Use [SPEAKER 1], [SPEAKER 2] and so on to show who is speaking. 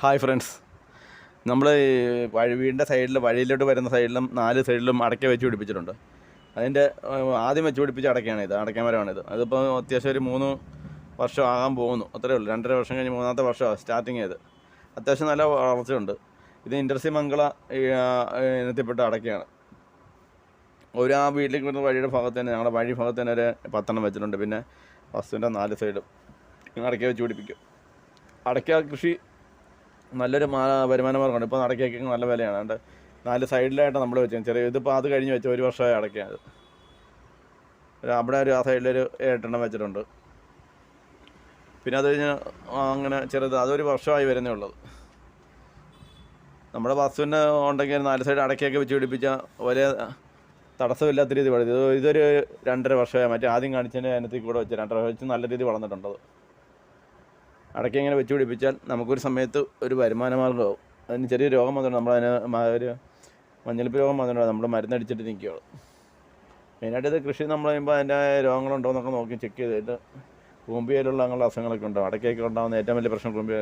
[SPEAKER 1] Hi friends, നമ്മൾ വീടിൻ്റെ സൈഡിൽ വഴിയിലോട്ട് വരുന്ന സൈഡിലും 4 സൈഡിലും അടയ്ക്ക വെച്ച് പിടിപ്പിച്ചിട്ടുണ്ട്. അതിൻ്റെ ആദ്യം വെച്ച് പിടിപ്പിച്ച അടയ്ക്കയാണിത്, അടയ്ക്ക മരമാണിത്. അതിപ്പോൾ അത്യാവശ്യം ഒരു 3 വർഷം ആകാൻ പോകുന്നു, അത്രയേ ഉള്ളൂ. 2.5 വർഷം കഴിഞ്ഞ് 3ാമത്തെ വർഷമാണ് സ്റ്റാർട്ടിങ് ചെയ്ത്. അത്യാവശ്യം നല്ല വളർച്ചയുണ്ട്. ഇത് ഇൻഡസ്ട്രി മംഗള ഇനത്തിൽപ്പെട്ട അടയ്ക്കയാണ്. ആ വീട്ടിലേക്ക് വരുന്ന വഴിയുടെ ഭാഗത്ത് തന്നെ, ഞങ്ങളുടെ വഴി ഭാഗത്ത് തന്നെ ഒരു 10 എണ്ണം വെച്ചിട്ടുണ്ട്. പിന്നെ വസ്തുവിൻ്റെ 4 സൈഡും അടയ്ക്ക വെച്ച് പിടിപ്പിക്കും. അടയ്ക്ക കൃഷി നല്ലൊരു വരുമാന മാർഗ്ഗമാണ്. ഇപ്പോൾ അടയ്ക്കൊക്കെ നല്ല വിലയാണ്. അതുകൊണ്ട് 4 സൈഡിലായിട്ട് നമ്മൾ വെച്ചു. ഇതിപ്പോൾ അത് കഴിഞ്ഞ് വെച്ച 1 വർഷമായി അടയ്ക്കാത്. അവിടെ ആ സൈഡിലൊരു 8 എണ്ണം വെച്ചിട്ടുണ്ട്. പിന്നെ അത് കഴിഞ്ഞ് അങ്ങനെ അതൊരു വർഷമായി വരുന്നേ ഉള്ളത്. നമ്മുടെ വസ്തുവിന് ഉണ്ടെങ്കിൽ 4 സൈഡ് അടയ്ക്കൊക്കെ വെച്ച് പിടിപ്പിച്ചാൽ വലിയ തടസ്സമില്ലാത്ത രീതി വളരും. ഇതൊരു 2.5 വർഷമായി. മറ്റേ ആദ്യം കാണിച്ചതിൻ്റെ അതിനകത്തേക്ക് കൂടെ വെച്ച് 2.5 വർഷം വെച്ച് നല്ല രീതിയിൽ വളർന്നിട്ടുണ്ടത്. അടയ്ക്ക ഇങ്ങനെ വെച്ച് പിടിപ്പിച്ചാൽ നമുക്കൊരു സമയത്ത് ഒരു വരുമാന മാർഗ്ഗമാവും. അതിന് ചെറിയ രോഗം വന്നിട്ടുണ്ട്. ഒരു മഞ്ഞളിപ്പ് രോഗം വന്നിട്ടുണ്ട്. നമ്മൾ മരുന്നടിച്ചിട്ട് നിൽക്കുകയുള്ളൂ. മെയിനായിട്ട് ഇത് കൃഷി നമ്മൾ ചെയ്യുമ്പോൾ അതിൻ്റെ രോഗങ്ങളുണ്ടോ എന്നൊക്കെ നോക്കി ചെക്ക് ചെയ്തിട്ട് കൂമ്പിയയിലുള്ള അങ്ങനെയുള്ള അസുഖങ്ങളൊക്കെ ഉണ്ടാകും. അടയ്ക്കൊക്കെ ഉണ്ടാകുന്ന ഏറ്റവും വലിയ പ്രശ്നം കൂമ്പിയ.